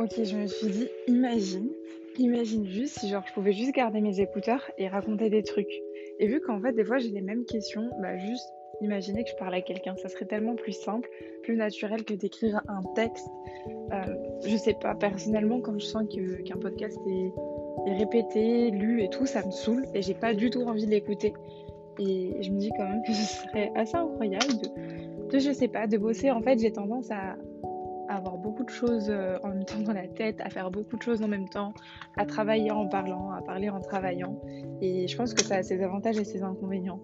OK, je me suis dit: «Imagine juste si genre je pouvais juste garder mes écouteurs et raconter des trucs». Et vu qu'en fait des fois j'ai les mêmes questions, bah, juste imaginer que je parle à quelqu'un, ça serait tellement plus simple, plus naturel que d'écrire un texte. Je sais pas, personnellement quand je sens qu'un podcast est répété, lu et tout, ça me saoule et j'ai pas du tout envie de l'écouter. Et je me dis quand même que ce serait assez incroyable de je sais pas, de bosser. En fait, j'ai tendance à avoir beaucoup de choses, en même temps dans la tête, à faire beaucoup de choses en même temps, à travailler en parlant, à parler en travaillant, et je pense que ça a ses avantages et ses inconvénients.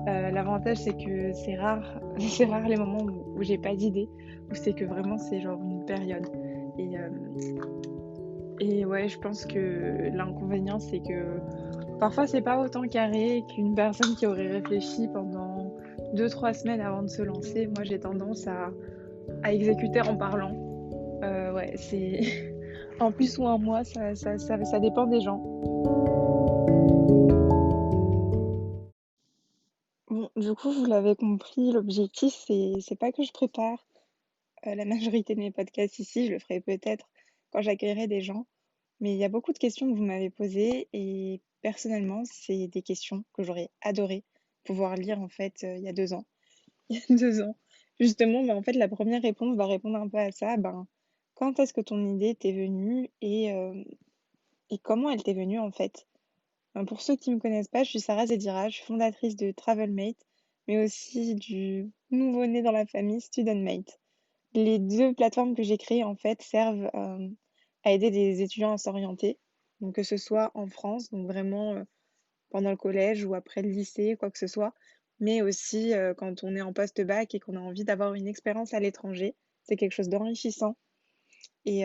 L'avantage, c'est que c'est rare c'est rare les moments où j'ai pas d'idée, où c'est que vraiment c'est genre une période, et ouais, je pense que l'inconvénient, c'est que parfois c'est pas autant carré qu'une personne qui aurait réfléchi pendant 2 3 semaines avant de se lancer. Moi, j'ai tendance à exécuter en parlant. Ouais, c'est en plus ou en moi, ça dépend des gens. Bon, du coup, vous l'avez compris, l'objectif, c'est pas que je prépare, la majorité de mes podcasts ici, je le ferai peut-être quand j'accueillerai des gens, mais il y a beaucoup de questions que vous m'avez posées et personnellement, c'est des questions que j'aurais adoré pouvoir lire, en fait, il y a 2 ans. Il y a 2 ans. Justement, bah, en fait, la première réponse va répondre un peu à ça, ben, quand est-ce que ton idée t'est venue et comment elle t'est venue, en fait? Pour ceux qui me connaissent pas, je suis Sarah Zedira, je suis fondatrice de Travelmate, mais aussi du nouveau-né dans la famille StudentMate. Les 2 plateformes que j'ai créées, en fait, servent, à aider des étudiants à s'orienter, donc que ce soit en France, donc vraiment, pendant le collège ou après le lycée, quoi que ce soit, mais aussi, quand on est en post-bac et qu'on a envie d'avoir une expérience à l'étranger. C'est quelque chose d'enrichissant, et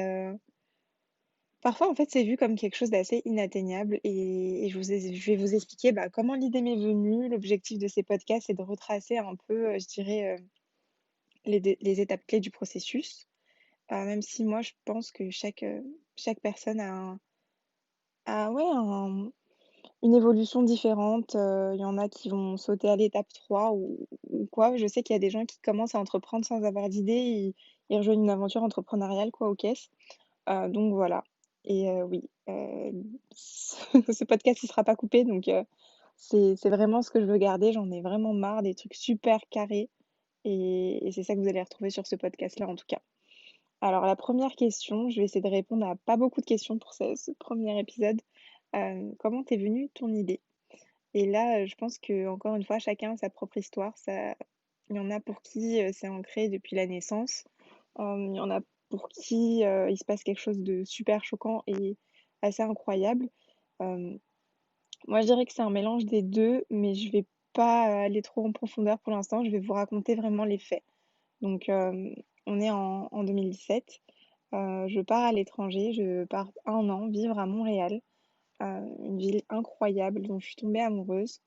parfois, en fait, c'est vu comme quelque chose d'assez inatteignable, et je vais vous expliquer, bah, comment l'idée m'est venue. L'objectif de ces podcasts, c'est de retracer un peu, je dirais, les étapes clés du processus. Même si moi, je pense que chaque personne ouais, une évolution différente. Il y en a qui vont sauter à l'étape 3 ou quoi. Je sais qu'il y a des gens qui commencent à entreprendre sans avoir d'idée, ils rejoignent une aventure entrepreneuriale, quoi, aux caisses. Donc voilà, et oui, ce podcast il sera pas coupé, donc c'est vraiment ce que je veux garder. J'en ai vraiment marre des trucs super carrés, et c'est ça que vous allez retrouver sur ce podcast-là, en tout cas. Alors la première question, je vais essayer de répondre à pas beaucoup de questions pour ce 1er épisode. Comment t'es venue ton idée? Et là, je pense que encore une fois, chacun a sa propre histoire. Ça il y en a pour qui, c'est ancré depuis la naissance. Il y en a pour qui, il se passe quelque chose de super choquant et assez incroyable. Hem, Moi, je dirais que c'est un mélange des 2, mais je vais pas, aller trop en profondeur pour l'instant. Je vais vous raconter vraiment les faits. Donc, on est en 2017. Je pars à l'étranger, je pars 1 an vivre à Montréal, une ville incroyable dont je suis tombée amoureuse.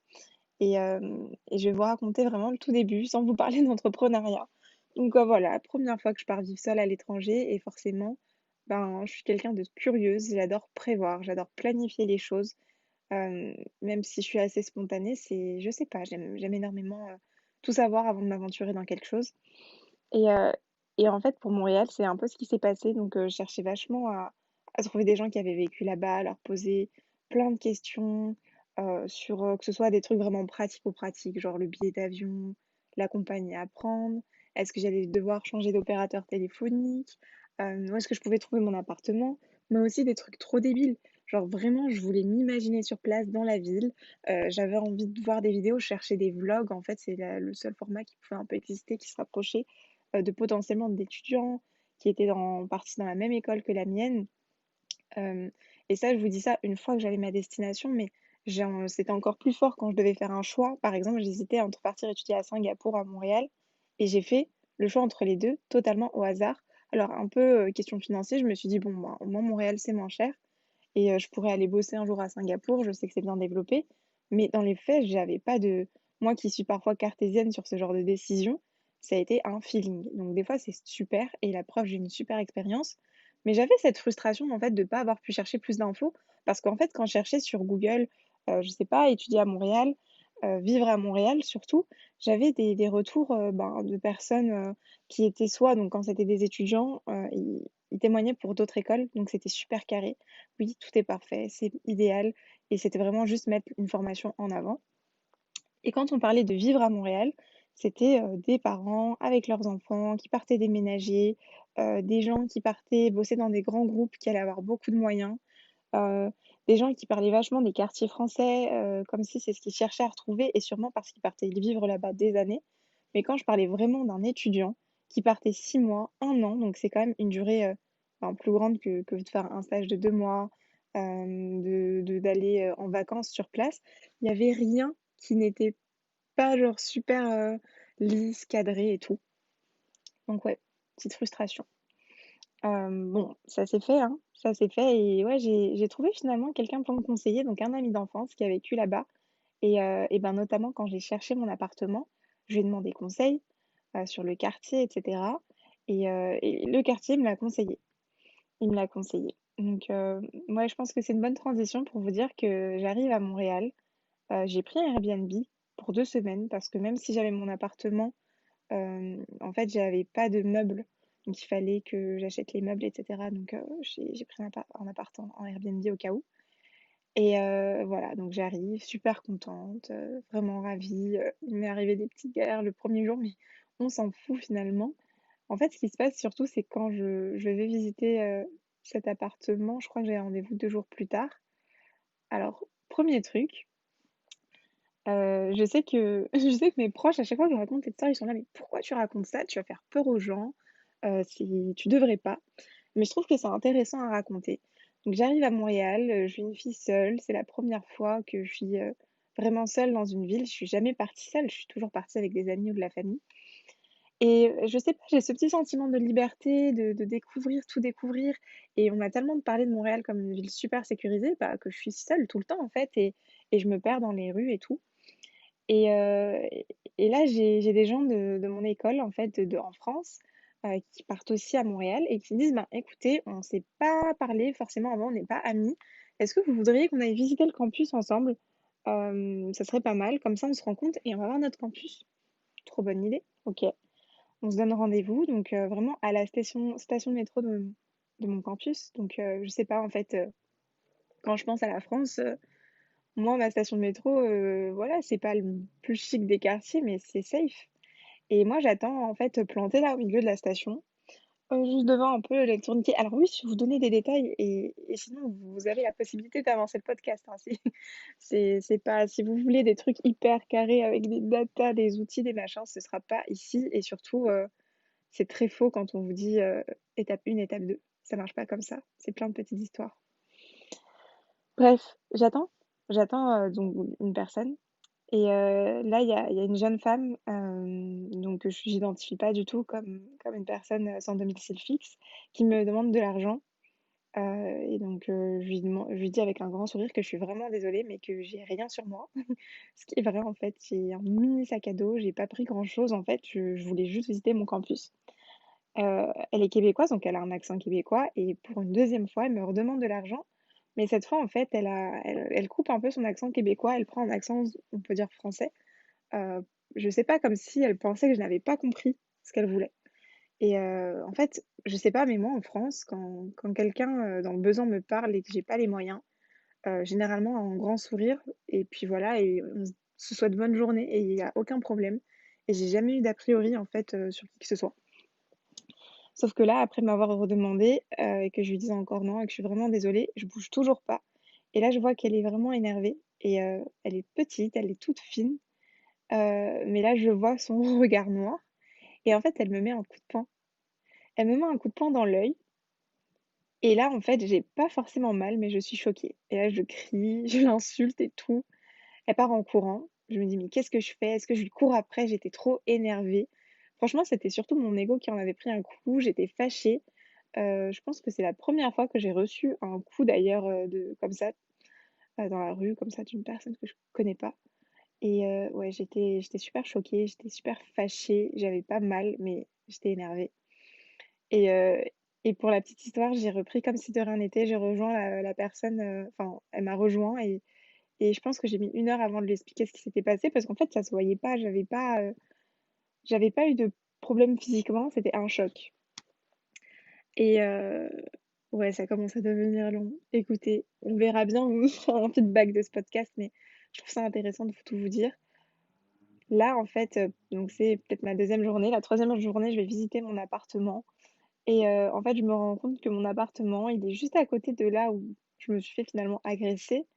Et je vais vous raconter vraiment le tout début, sans vous parler d'entrepreneuriat. Donc, voilà, première fois que je pars vivre seule à l'étranger, et forcément, ben, je suis quelqu'un de curieuse, j'adore prévoir, j'adore planifier les choses. Même si je suis assez spontanée, c'est je sais pas, j'aime énormément, tout savoir avant de m'aventurer dans quelque chose. Et en fait, pour Montréal, c'est un peu ce qui s'est passé. Donc, je cherchais vachement à trouver des gens qui avaient vécu là-bas, à leur poser plein de questions, sur, que ce soit des trucs vraiment pratico-pratiques, genre le billet d'avion, la compagnie à prendre, est-ce que j'allais devoir changer d'opérateur téléphonique, où est-ce que je pouvais trouver mon appartement, mais aussi des trucs trop débiles. Genre vraiment, je voulais m'imaginer sur place dans la ville, j'avais envie de voir des vidéos, je cherchais des vlogs. En fait, c'est le seul format qui pouvait un peu exister, qui se rapprochait de potentiellement d'étudiants qui étaient partis dans la même école que la mienne. Hem Et ça, je vous dis ça une fois que j'avais ma destination, mais c'était encore plus fort quand je devais faire un choix. Par exemple, j'hésitais entre partir étudier à Singapour, à Montréal, et j'ai fait le choix entre les 2 totalement au hasard. Alors un peu, question financière, je me suis dit: «Bon, ben, au moins Montréal, c'est moins cher, et je pourrais aller bosser un jour à Singapour, je sais que c'est bien développé». Mais dans les faits, j'avais pas de moi qui suis parfois cartésienne sur ce genre de décision, ça a été un feeling. Donc des fois, c'est super, et la preuve, j'ai une super expérience. Mais j'avais cette frustration, en fait, de pas avoir pu chercher plus d'infos, parce qu'en fait, quand je cherchais sur Google, je sais pas, étudier à Montréal, vivre à Montréal surtout, j'avais des retours, ben, de personnes, qui étaient soit donc quand c'était des étudiants, il témoignait pour d'autres écoles, donc c'était super carré. Oui, tout est parfait, c'est idéal et c'était vraiment juste mettre une formation en avant. Et quand on parlait de vivre à Montréal, c'était, des parents avec leurs enfants qui partaient déménager, des gens qui partaient bosser dans des grands groupes qui allaient avoir beaucoup de moyens, heu, des gens qui parlaient vachement des quartiers français, comme si c'est ce qu'ils cherchaient à retrouver et sûrement parce qu'ils partaient vivre là-bas des années. Mais quand je parlais vraiment d'un étudiant qui partait 6 mois, 1 an, donc c'est quand même une durée, enfin plus grande que de faire un stage de 2 mois, d'aller, en vacances sur place. Il y avait rien qui n'était pas genre super, lisse, cadré et tout. Donc ouais, petite frustration. Bon, ça s'est fait, hein, ça s'est fait et ouais, j'ai trouvé finalement quelqu'un pour me conseiller, donc un ami d'enfance qui a vécu là-bas et ben, notamment quand j'ai cherché mon appartement, je lui ai demandé conseil, sur le quartier et cetera et le quartier me l'a conseillé. Il me l'a conseillé. Donc ouais, je pense que c'est une bonne transition pour vous dire que j'arrive à Montréal. J'ai pris un Airbnb pour 2 semaines parce que même si j'avais mon appartement, en fait, j'avais pas de meubles, donc il fallait que j'achète les meubles et cetera, donc j'ai pris un appart en Airbnb au cas où et voilà, donc j'arrive super contente, vraiment ravie, il m'est arrivé des petites galères le premier jour, mais on s'en fout finalement. En fait, ce qui se passe surtout, c'est quand je vais visiter, cet appartement, je crois que j'ai rendez-vous 2 jours plus tard. Alors, premier truc, je sais que je sais que mes proches, à chaque fois que je raconte cette histoire, ils sont là: «Mais pourquoi tu racontes ça? Tu vas faire peur aux gens, tu devrais pas». Mais je trouve que c'est intéressant à raconter. Donc j'arrive à Montréal, je suis une fille seule, c'est la première fois que je suis, vraiment seule dans une ville. Je suis jamais partie seule, je suis toujours partie avec des amis ou de la famille et je sais pas, j'ai ce petit sentiment de liberté, de découvrir, tout découvrir et on m'a tellement parlé de Montréal comme une ville super sécurisée, bah, que je suis seule tout le temps en fait et je me perds dans les rues et tout. Et là, j'ai des gens de mon école, en fait, en France, qui partent aussi à Montréal et qui me disent: «Ben, écoutez, on s'est pas parlé forcément avant, on n'est pas amis. Est-ce que vous voudriez qu'on aille visiter le campus ensemble? Ça serait pas mal, comme ça on se rencontre et on va voir notre campus». Trop bonne idée. OK. On se donne rendez-vous donc vraiment à la station de métro de mon campus donc je sais pas, en fait, quand je pense à la France, moi, ma station de métro, voilà, c'est pas le plus chic des quartiers, mais c'est safe. Et moi, j'attends, en fait, plantée là, au milieu de la station, juste devant un peu les tourniquets. Alors oui, je vais vous donner des détails et sinon vous avez la possibilité d'avancer le podcast, hein, si c'est pas si vous voulez des trucs hyper carrés avec des datas, des outils, des machins, ce sera pas ici et surtout, c'est très faux quand on vous dit, étape 1, étape 2. Ça marche pas comme ça, c'est plein de petites histoires. Bref, j'attends, donc une personne. Et là, il y a une jeune femme, donc que je n'identifie pas du tout comme une personne, sans domicile fixe, qui me demande de l'argent, et donc je lui dis avec un grand sourire que je suis vraiment désolée, mais que j'ai rien sur moi. Ce qui est vrai, en fait, j'ai un mini sac à dos, j'ai pas pris grand-chose, en fait, je voulais juste visiter mon campus. Elle est québécoise, donc elle a un accent québécois et pour une deuxième fois, elle me redemande de l'argent, mais cette fois, en fait, elle coupe un peu son accent québécois, elle prend un accent, on peut dire français. Heu, je sais pas, comme si elle pensait que je n'avais pas compris ce qu'elle voulait et en fait, je sais pas, mais moi, en France, quand quelqu'un, dans le besoin me parle et que j'ai pas les moyens, généralement un grand sourire et puis voilà et on se souhaite bonne journée et il y a aucun problème et j'ai jamais eu d'a priori, en fait, sur qui que ce soit. Sauf que là, après m'avoir redemandé, et que je lui dise encore non et que je suis vraiment désolée, je bouge toujours pas et là, je vois qu'elle est vraiment énervée et elle est petite, elle est toute fine, mais là, je vois son regard noir et en fait, elle me met un coup de poing. Elle me met un coup de poing dans l'œil et là, en fait, j'ai pas forcément mal, mais je suis choquée et là, je crie, je l'insulte et tout. Elle part en courant. Je me dis: «Mais qu'est-ce que je fais? Est-ce que je lui cours après?» J'étais trop énervée. Franchement, c'était surtout mon ego qui en avait pris un coup, j'étais fâchée. Je pense que c'est la première fois que j'ai reçu un coup d'ailleurs, de comme ça, dans la rue, comme ça, d'une personne que je connais pas et ouais, j'étais super choquée, j'étais super fâchée. J'avais pas mal, mais j'étais énervée et pour la petite histoire, j'ai repris comme si de rien n'était. J'ai rejoint la personne, enfin, elle m'a rejoint et je pense que j'ai mis 1 heure avant de lui expliquer ce qui s'était passé parce qu'en fait, ça se voyait pas. J'avais pas eu de problème physiquement, c'était un choc et ouais, ça commence à devenir long. Écoutez, on verra bien, vous me ferez un feedback de ce podcast, mais je trouve ça intéressant de tout vous dire. Là, en fait, donc c'est peut-être ma deuxième journée. La troisième journée, je vais visiter mon appartement et en fait, je me rends compte que mon appartement, il est juste à côté de là où je me suis fait finalement agresser.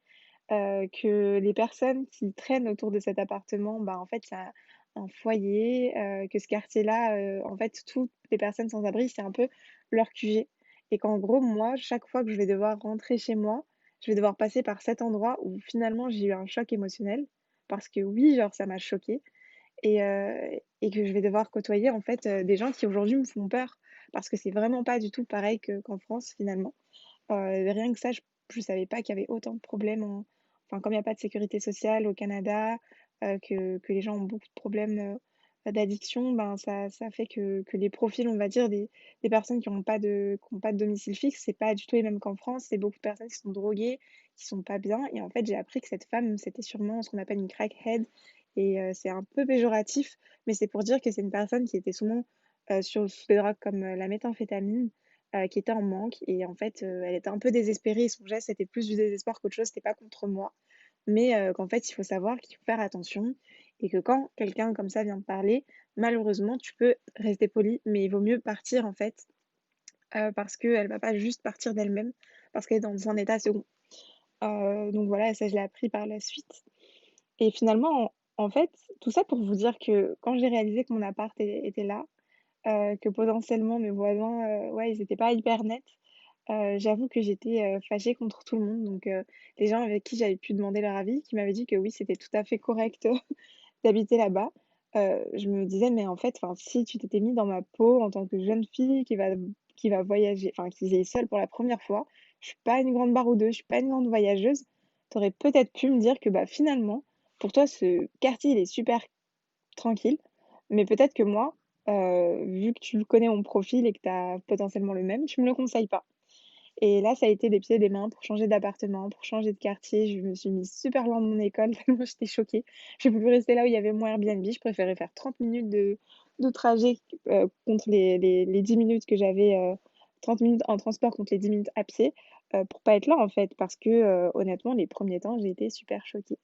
Que les personnes qui traînent autour de cet appartement, bah, en fait, c'est un foyer, que ce quartier-là, en fait, toutes les personnes sans abri, c'est un peu leur QG et qu'en gros, moi, chaque fois que je vais devoir rentrer chez moi, je vais devoir passer par cet endroit où finalement j'ai eu un choc émotionnel parce que oui, genre ça m'a choquée et que je vais devoir côtoyer, en fait, des gens qui aujourd'hui me font peur parce que c'est vraiment pas du tout pareil qu'en France, finalement. Rien que ça, je savais pas qu'il y avait autant de problèmes enfin, comme il y a pas de sécurité sociale au Canada, que les gens ont beaucoup de problèmes, d'addiction, ben, ça fait que les profils, on va dire, des personnes qui ont pas de domicile fixe, c'est pas du tout les mêmes qu'en France. C'est beaucoup de personnes qui sont droguées, qui sont pas bien et en fait, j'ai appris que cette femme, c'était sûrement ce qu'on appelle une crackhead et c'est un peu péjoratif, mais c'est pour dire que c'est une personne qui était souvent, sous des drogues comme, la méthamphétamine, qui était en manque et en fait, elle était un peu désespérée et son geste, c'était plus du désespoir qu'autre chose, c'était pas contre moi. Mais qu'en fait, il faut savoir qu'il faut faire attention et que quand quelqu'un comme ça vient te parler, malheureusement, tu peux rester poli, mais il vaut mieux partir en fait, parce qu'elle va pas juste partir d'elle-même, parce qu'elle est dans un état second. Donc voilà, ça je l'ai appris par la suite et finalement, en fait, tout ça pour vous dire que quand j'ai réalisé que mon appart était là, que potentiellement mes voisins, ouais, ils étaient pas hyper nets. J'avoue que j'étais, fâchée contre tout le monde, donc les gens avec qui j'avais pu demander leur avis, qui m'avaient dit que oui, c'était tout à fait correct, d'habiter là-bas. Je me disais: «Mais en fait, enfin, si tu t'étais mis dans ma peau en tant que jeune fille qui va voyager, enfin, qui est seule pour la première fois, je suis pas une grande baroudeuse, je suis pas une grande voyageuse. Tu aurais peut-être pu me dire que, bah, finalement, pour toi, ce quartier, il est super tranquille, mais peut-être que moi, vu que tu connais mon profil et que tu as potentiellement le même, tu me le conseilles pas». Et là, ça a été des pieds et des mains pour changer d'appartement, pour changer de quartier. Je me suis mise super loin de mon école tellement j'étais choquée. J'ai voulu rester là où il y avait mon Airbnb. Je préférais faire 30 minutes de trajet, contre les 10 minutes que j'avais, 30 minutes en transport contre les 10 minutes à pied, pour pas être là, en fait. Parce que, honnêtement, les premiers temps, j'ai été super choquée.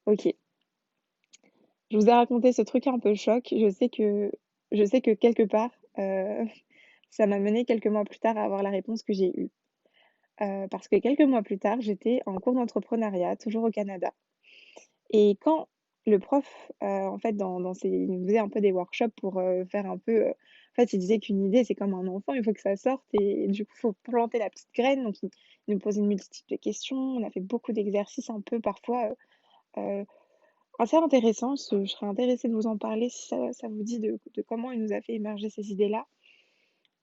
OK, je vous ai raconté ce truc un peu choc. Je sais que quelque part, ça m'a mené quelques mois plus tard à avoir la réponse que j'ai eue. Parce que quelques mois plus tard, j'étais en cours d'entrepreneuriat, toujours au Canada et quand le prof, en fait, dans ses il nous faisait un peu des workshops pour, faire un peu, en fait, il disait qu'une idée, c'est comme un enfant, il faut que ça sorte et du coup, il faut planter la petite graine donc il nous posait une multitude de questions. On a fait beaucoup d'exercices un peu parfois, heu, assez intéressants. Je serais intéressée de vous en parler si ça vous dit de comment il nous a fait émerger ces idées-là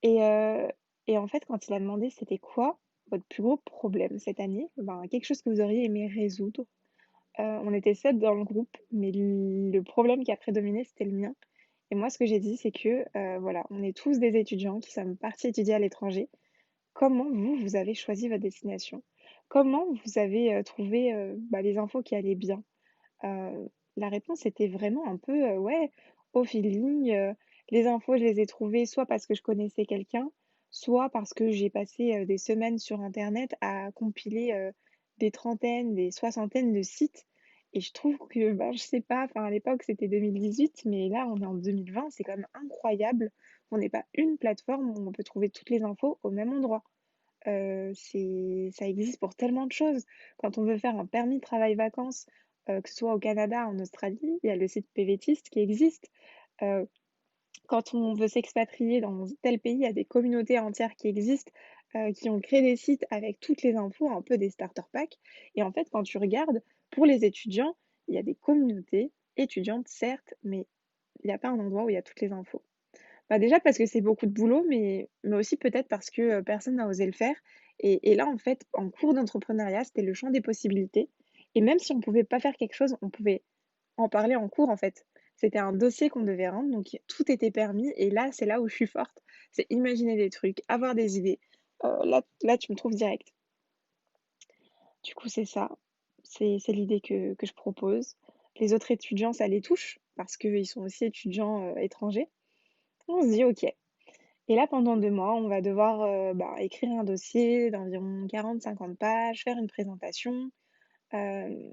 et en fait, quand il a demandé: «C'était quoi votre plus gros problème cette année?» Ben, quelque chose que vous auriez aimé résoudre. On était 7 dans le groupe, mais le problème qui a prédominé, c'était le mien et moi, ce que j'ai dit, c'est que, voilà, on est tous des étudiants qui sommes partis étudier à l'étranger. Comment vous, vous avez choisi votre destination? Comment vous avez, trouvé, bah, les infos qui allaient bien? La réponse était vraiment un peu, ouais, au feeling, les infos, je les ai trouvées soit parce que je connaissais quelqu'un, soit parce que j'ai passé, des semaines sur internet à compiler, des trentaines, des soixantaines de sites et je trouve que, ben, je sais pas, enfin, à l'époque, c'était 2018, mais là, on est en 2020, c'est quand même incroyable qu'on n'ait pas une plateforme où on peut trouver toutes les infos au même endroit. C'est ça existe pour tellement de choses. Quand on veut faire un permis de travail-vacances, que ce soit au Canada, en Australie, il y a le site PVTist qui existe. Heu, Quand on veut s'expatrier dans tel pays, il y a des communautés entières qui existent, qui ont créé des sites avec toutes les infos, un peu des starter packs et en fait, quand tu regardes, pour les étudiants, il y a des communautés étudiantes certes, mais il y a pas un endroit où il y a toutes les infos. Bah, déjà parce que c'est beaucoup de boulot, mais aussi peut-être parce que, personne n'a osé le faire et là, en fait, en cours d'entrepreneuriat, c'était le champ des possibilités et même si on pouvait pas faire quelque chose, on pouvait en parler en cours, en fait. C'était un dossier qu'on devait rendre, donc tout était permis et là, c'est là où je suis forte. C'est imaginer des trucs, avoir des idées. Là, tu me trouves direct. Du coup, c'est ça. C'est l'idée que je propose. Les autres étudiants, ça les touche parce qu'ils sont aussi étudiants, étrangers. On se dit: «OK». Et là, pendant 2 mois, on va devoir, écrire un dossier d'environ 40-50 pages, faire une présentation. Hem,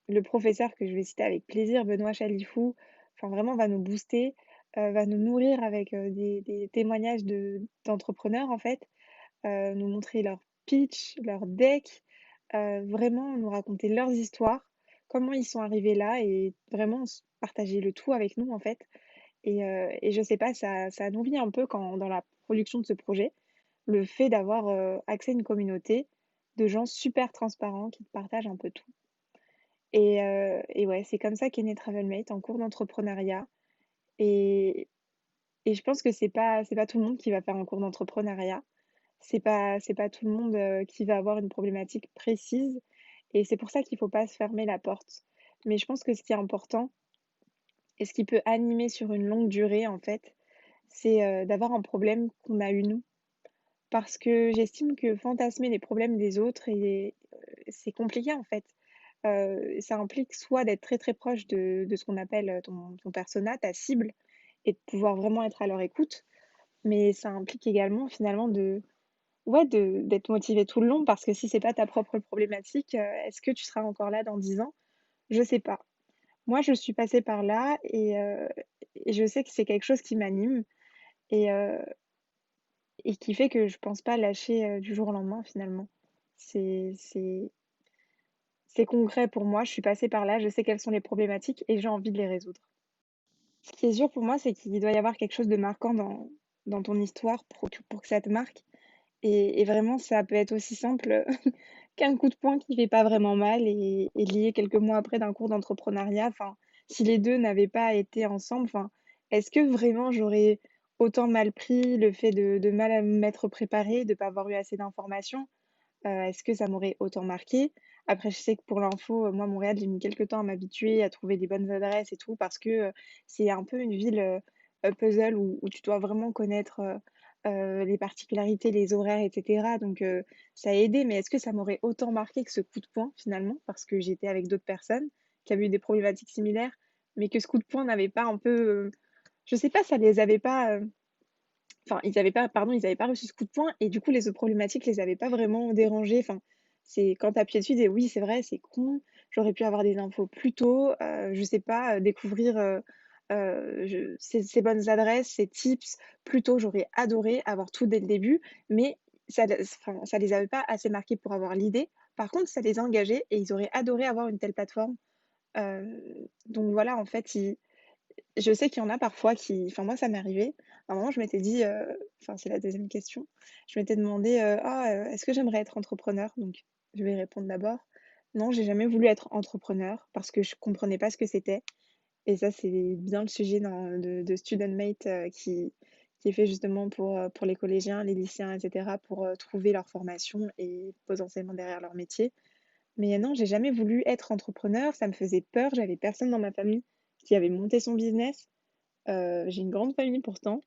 le professeur que je vais citer avec plaisir, Benoît Chalifou, enfin vraiment va nous booster, va nous nourrir avec, des témoignages d'entrepreneurs en fait, nous montrer leur pitch, leur deck, vraiment nous raconter leurs histoires, comment ils sont arrivés là et vraiment partager le tout avec nous en fait. Et je sais pas, ça nourrit un peu quand dans la production de ce projet, le fait d'avoir, accès à une communauté de gens super transparents qui te partagent un peu tout. Et ouais, c'est comme ça qu'est né Travelmate, en cours d'entrepreneuriat. Et et je pense que c'est pas tout le monde qui va faire un cours d'entrepreneuriat. C'est pas tout le monde, qui va avoir une problématique précise, et c'est pour ça qu'il faut pas se fermer la porte. Mais je pense que ce qui est important et ce qui peut animer sur une longue durée, en fait, c'est, d'avoir un problème qu'on a eu nous. Parce que j'estime que fantasmer les problèmes des autres c'est compliqué, en fait. Ça implique soit d'être très, très proche de ce qu'on appelle, ton persona, ta cible, et de pouvoir vraiment être à leur écoute. Mais ça implique également finalement d'être motivé tout le long, parce que si c'est pas ta propre problématique, est-ce que tu seras encore là dans 10 ans? Je sais pas. Moi, je suis passée par là, et je sais que c'est quelque chose qui m'anime, et et qui fait que je pense pas lâcher, du jour au lendemain finalement. C'est c'est c'est concret pour moi, je suis passée par là, je sais quelles sont les problématiques et j'ai envie de les résoudre. Ce qui est sûr pour moi, c'est qu'il doit y avoir quelque chose de marquant dans ton histoire pour que ça te marque, et vraiment ça peut être aussi simple qu'un coup de poing qui fait pas vraiment mal et lié quelques mois après d'un cours d'entrepreneuriat. Enfin, si les 2 n'avaient pas été ensemble, enfin, est-ce que vraiment j'aurais autant mal pris le fait de mal à m'être préparée, de pas avoir eu assez d'informations? Est-ce que ça m'aurait autant marqué? Après, je sais que pour l'info, moi, Montréal, j'ai mis quelque temps à m'habituer, à trouver des bonnes adresses et tout, parce que, c'est un peu une ville, puzzle où tu dois vraiment connaître, les particularités, les horaires et cetera, donc ça a aidé. Mais est-ce que ça m'aurait autant marqué que ce coup de poing, finalement? Parce que j'étais avec d'autres personnes qui avaient eu des problématiques similaires, mais que ce coup de poing n'avait pas un peu, je sais pas, ça les avait pas, enfin, ils avaient pas reçu ce coup de poing, et du coup, les autres problématiques les avaient pas vraiment dérangés. Enfin, c'est quand tu appuies dessus, tu «Oui, c'est vrai, c'est con, j'aurais pu avoir des infos plus tôt», je sais pas, découvrir, je ces bonnes adresses, ces tips plus tôt. J'aurais adoré avoir tout dès le début, mais ça les avait pas assez marqués pour avoir l'idée. Par contre, ça les a engagés et ils auraient adoré avoir une telle plateforme. Donc voilà, en fait, ils je sais qu'il y en a parfois qui, enfin moi ça m'est arrivé. À un moment je m'étais dit, enfin c'est la deuxième question, je m'étais demandé, «Ah, est-ce que j'aimerais être entrepreneur?» Donc je vais répondre d'abord. Non, j'ai jamais voulu être entrepreneur parce que je comprenais pas ce que c'était, et ça c'est bien le sujet de Student Mate, qui est fait justement pour les collégiens, les lycéens et cetera, pour, trouver leur formation et potentiellement derrière leur métier. Mais non, j'ai jamais voulu être entrepreneur, ça me faisait peur, j'avais personne dans ma famille qui avait monté son business. J'ai une grande famille pourtant.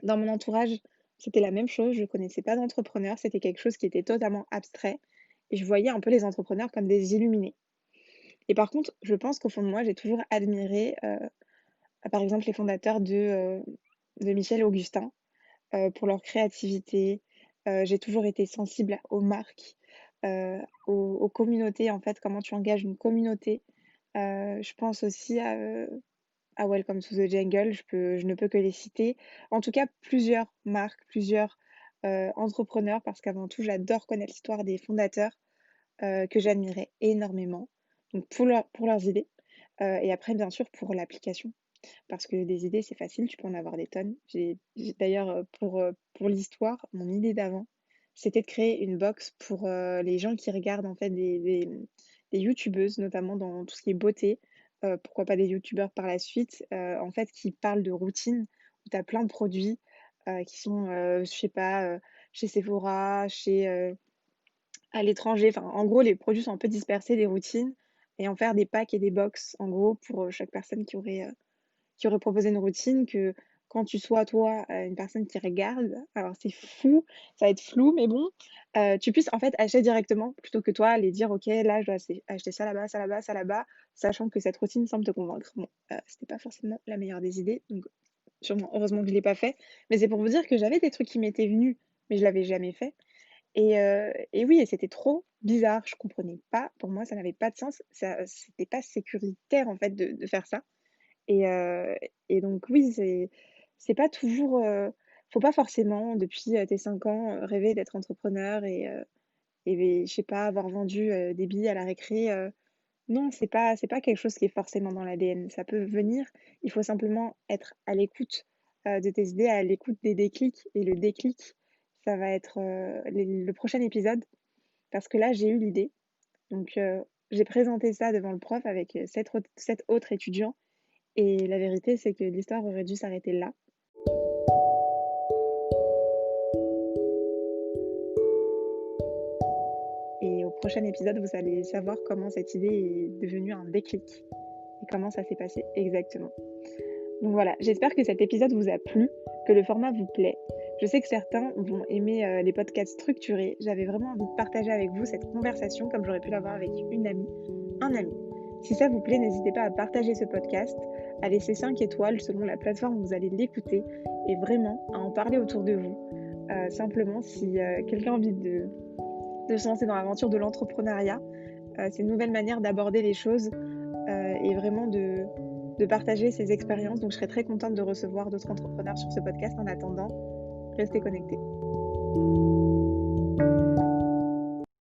Dans mon entourage, c'était la même chose, je connaissais pas d'entrepreneurs, c'était quelque chose qui était totalement abstrait, et je voyais un peu les entrepreneurs comme des illuminés. Et par contre, je pense qu'au fond de moi, j'ai toujours admiré, par exemple, les fondateurs de Michel Augustin, pour leur créativité. J'ai toujours été sensible aux marques, aux communautés, en fait, comment tu engages une communauté. Je pense aussi à Welcome to the Jungle, je ne peux que les citer. En tout cas, plusieurs marques, plusieurs, entrepreneurs, parce qu'avant tout, j'adore connaître l'histoire des fondateurs, que j'admirais énormément. Donc pour leurs idées, et après bien sûr pour l'application. Parce que des idées, c'est facile, tu peux en avoir des tonnes. J'ai d'ailleurs, pour l'histoire, mon idée d'avant, c'était de créer une box pour, les gens qui regardent en fait des youtubeuses, notamment dans tout ce qui est beauté, pourquoi pas des youtubeurs par la suite, en fait qui parlent de routine, où tu as plein de produits, qui sont, je sais pas, chez Sephora, à l'étranger, enfin en gros les produits sont un peu dispersés, des routines, et en faire des packs et des box en gros pour, chaque personne qui aurait proposé une routine, que quand tu sois toi, une personne qui regarde, alors c'est fou, ça va être flou, mais bon, tu puisses en fait acheter directement plutôt que toi aller dire: «OK, là je dois acheter ça là-bas, ça là-bas, ça là-bas», sachant que cette routine semble te convaincre. Bon, c'était pas forcément la meilleure des idées, donc sûrement. Heureusement que je l'ai pas fait, mais c'est pour vous dire que j'avais des trucs qui m'étaient venus, mais je l'avais jamais fait et oui et c'était trop bizarre. Je comprenais pas. Pour moi, ça n'avait pas de sens. Ça c'était pas sécuritaire, en fait, de faire ça et heu et donc oui, c'est pas toujours, faut pas forcément depuis, tes 5 ans, rêver d'être entrepreneur et je sais pas, avoir vendu, des billets à la récré, non, c'est pas quelque chose qui est forcément dans l'ADN. Ça peut venir, il faut simplement être à l'écoute, de tes idées, à l'écoute des déclics et le déclic, ça va être, le prochain épisode parce que là, j'ai eu l'idée donc j'ai présenté ça devant le prof avec, 7 autres étudiants et la vérité, c'est que l'histoire aurait dû s'arrêter là. Et au prochain épisode, vous allez savoir comment cette idée est devenue un déclic et comment ça s'est passé exactement. Donc voilà, j'espère que cet épisode vous a plu, que le format vous plaît. Je sais que certains vont aimer les podcasts structurés. J'avais vraiment envie de partager avec vous cette conversation comme j'aurais pu l'avoir avec une amie, un ami. Si ça vous plaît, n'hésitez pas à partager ce podcast, à laisser 5 étoiles selon la plateforme où vous allez l'écouter et vraiment à en parler autour de vous. Simplement, si quelqu'un a envie de se lancer dans l'aventure de l'entrepreneuriat, c'est une nouvelle manière d'aborder les choses et vraiment de partager ses expériences. Donc, je serais très contente de recevoir d'autres entrepreneurs sur ce podcast. En attendant, restez connectés.